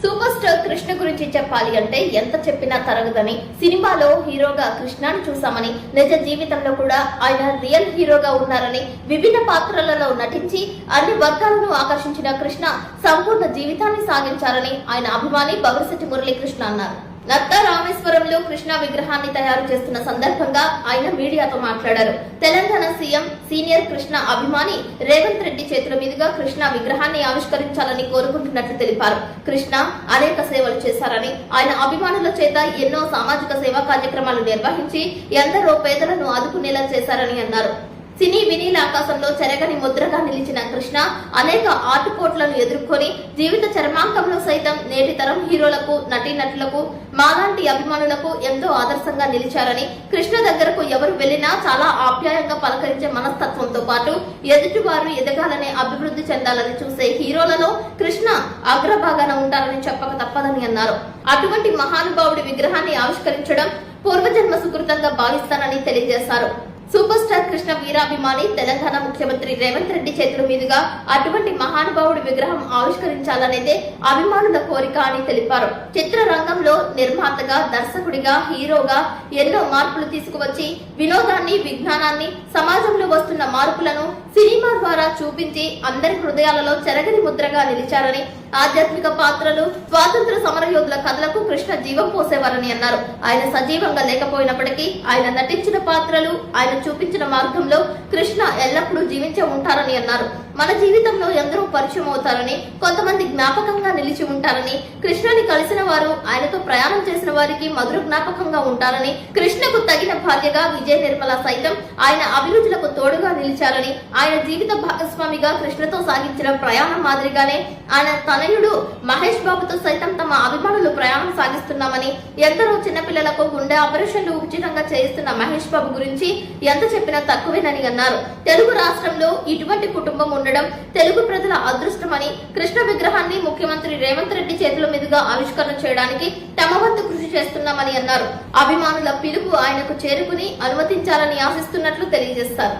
Super star Krishna గురించి చెప్పాలి అంటే ఎంత చెప్పినా తరగదని. సినిమాలో హీరోగా కృష్ణను చూసామని, నిజ జీవితంలో కూడా ఆయన రియల్ హీరోగా ఉన్నారని, విభిన్న పాత్రలలో నటించి అన్ని వర్గాలను ఆకర్షించిన కృష్ణ సంపూర్ణ జీవితాన్ని సాగించారని ఆయన అభిమాని బవరిశెట్టి మురళీకృష్ణ అన్నారు. నత్త రామేశ్వరంలో కృష్ణ విగ్రహాన్ని తయారు చేస్తున్న సందర్భంగా ఆయన మీడియాతో మాట్లాడారు. తెలంగాణ సీఎం సీనియర్ కృష్ణ అభిమాని రేవంత్ రెడ్డి చేతుల మీదుగా కృష్ణ విగ్రహాన్ని ఆవిష్కరించాలని కోరుకుంటున్నట్లు తెలిపారు. కృష్ణ అనేక సేవలు చేశారని, ఆయన అభిమానుల చేత ఎన్నో సామాజిక సేవా కార్యక్రమాలు నిర్వహించి ఎందరో పేదలను ఆదుకునేలా చేశారని అన్నారు. సినీ వినీల ఆకాశంలో చెరగని ముద్రగా నిలిచిన కృష్ణ అనేక ఆటుపోట్లను ఎదుర్కొని జీవిత చరమాంకంలో సైతం నేటి తరం హీరోలకు, నటీనటులకు, మాలాంటి అభిమానులకు ఎంతో ఆదర్శంగా నిలిచారని, కృష్ణ దగ్గరకు ఎవరు వెళ్లినా చాలా ఆప్యాయంగా పలకరించే మనస్తత్వంతో పాటు ఎదుటివారు ఎదగాలనే, అభివృద్ధి చెందాలని చూసే హీరోలలో కృష్ణ అగ్రభాగాన ఉంటారని చెప్పక తప్పదని అన్నారు. అటువంటి మహానుభావుడి విగ్రహాన్ని ఆవిష్కరించడం పూర్వజన్మ సుకృతంగా భావిస్తానని తెలియజేశారు. సూపర్ స్టార్ కృష్ణ వీరాభిమాని తెలంగాణ ముఖ్యమంత్రి రేవంత్ రెడ్డి చేతుల మీదుగా అటువంటి మహానుభావుడి విగ్రహం ఆవిష్కరించాలనేదే అభిమానుల కోరిక అని తెలిపారు. చిత్రరంగంలో నిర్మాతగా, దర్శకుడిగా, హీరోగా ఎన్నో మార్పులు తీసుకువచ్చి వినోదాన్ని, విజ్ఞానాన్ని, సమాజంలో వస్తున్న మార్పులను సినిమా ద్వారా చూపించి అందరి హృదయాలలో చెరగని ముద్రగా నిలిచారని, ఆధ్యాత్మిక పాత్రలు, స్వాతంత్ర సమరయోధుల కథలకు కృష్ణ జీవం పోసేవారని అన్నారు. ఆయన సజీవంగా లేకపోయినప్పటికీ ఆయన నటించిన పాత్రలు, ఆయన చూపించిన మార్గంలో కృష్ణ ఎల్లప్పుడూ జీవించే ఉంటారని అన్నారు. మన జీవితంలో ఎందరో పరిచయం అవుతారని, కొంతమంది జ్ఞాపకంగా నిలిచి ఉంటారని, కృష్ణని కలిసిన వారు, ఆయనతో ప్రయాణం చేసిన వారికి మధుర జ్ఞాపకంగా ఉంటారని, కృష్ణకు తగిన భార్యగా విజయ నిర్మల సైతం ఆయన అభిరుచులకు తోడుగా నిలిచారని, ఆయన జీవిత భాగస్వామిగా కృష్ణతో సాగించిన ప్రయాణం మాదిరిగానే ఆయన తనయుడు మహేష్ బాబుతో సైతం తమ అభిమానులు ప్రయాణం సాగిస్తున్నామని, ఎందరో చిన్నపిల్లలకు గుండె ఆపరేషన్లు ఉచితంగా చేయిస్తున్న మహేష్ బాబు గురించి ఎంత చెప్పినా తక్కువేనని అన్నారు. తెలుగు రాష్ట్రంలో ఇటువంటి కుటుంబం ఉండడం తెలుగు ప్రజల అదృష్టమని, కృష్ణ విగ్రహాన్ని ముఖ్యమంత్రి రేవంత్ రెడ్డి చేతుల మీదుగా ఆవిష్కరణ చేయడానికి తమ వంతు కృషి చేస్తున్నామని అన్నారు. అభిమానుల పిలుపు ఆయనకు చేరుకుని అనుమతించాలని ఆశిస్తున్నట్లు తెలియజేస్తారు.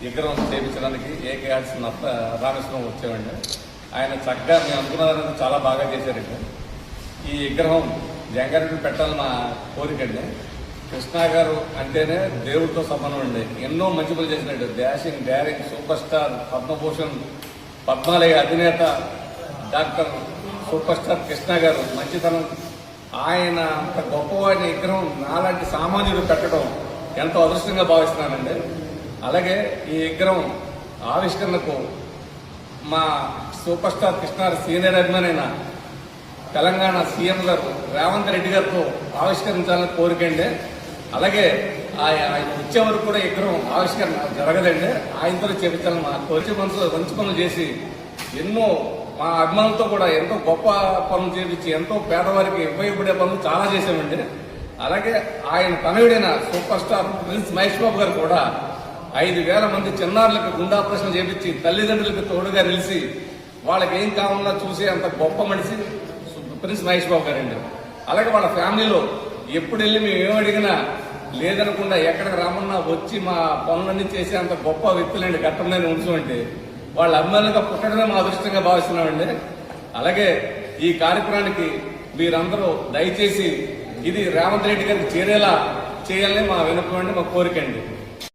విగ్రహం చేయించడానికి రామేశ్వరం వచ్చామండి. ఆయన చక్కగా మేము అనుకున్నదాన్ని చాలా బాగా చేశారండి. ఈ విగ్రహం జంగారెడ్డి పెట్టాలని నా కోరికండి. కృష్ణ గారు అంటేనే దేవుడితో సమానం అండి. ఎన్నో మంచి పనులు చేసినట్టు, dashing, daring, super star, Padma Bhushan, Padmalaya అధినేత డాక్టర్ సూపర్ స్టార్ కృష్ణ గారు మంచితనం. ఆయన అంత గొప్పవాడిని విగ్రహం నాలాంటి సామాన్యులు పెట్టడం ఎంతో అదృష్టంగా భావిస్తున్నానండి. అలాగే ఈ విగ్రహం ఆవిష్కరణకు మా సూపర్ స్టార్ కృష్ణ సీనియర్ అభిమానైన తెలంగాణ సీఎం గారు రేవంత్ రెడ్డి గారితో ఆవిష్కరించాలని కోరికండి. అలాగే ఆయన వచ్చే వరకు కూడా విగ్రహం ఆవిష్కరణ జరగదండి. ఆయనతో చేపించాలని మా తోచి మనసు మంచి పనులు చేసి ఎన్నో మా అభిమానులతో కూడా ఎంతో గొప్ప పనులు చేపించి ఎంతో పేదవారికి ఉపయోగపడే పనులు చాలా చేశామండి. అలాగే ఆయన తనయుడైన super star prince Mahesh Babu గారు కూడా 5,000 మంది చిన్నారులకు గుండె ఆపరేషన్ చేపించి తల్లిదండ్రులకు తోడుగా నిలిచి వాళ్ళకి ఏం కావాలన్నా చూసే అంత గొప్ప మనిషి ప్రిన్స్ మహేష్ బాబు గారండి. అలాగే వాళ్ళ ఫ్యామిలీలో ఎప్పుడు వెళ్ళి మేము ఏమడిగినా లేదనకుండా ఎక్కడికి రామన్నా వచ్చి మా పనులన్నీ చేసే అంత గొప్ప వ్యక్తులండి. ఘట్టంలోనే ఉంచుకుంటే వాళ్ళ అభిమానులుగా పుట్టడమే మా అదృష్టంగా భావిస్తున్నామండి. అలాగే ఈ కార్యక్రమానికి మీరందరూ దయచేసి ఇది రేవంత్ రెడ్డి గారికి చేరేలా చేయాలని మా వినపం అండి, మా కోరికండి.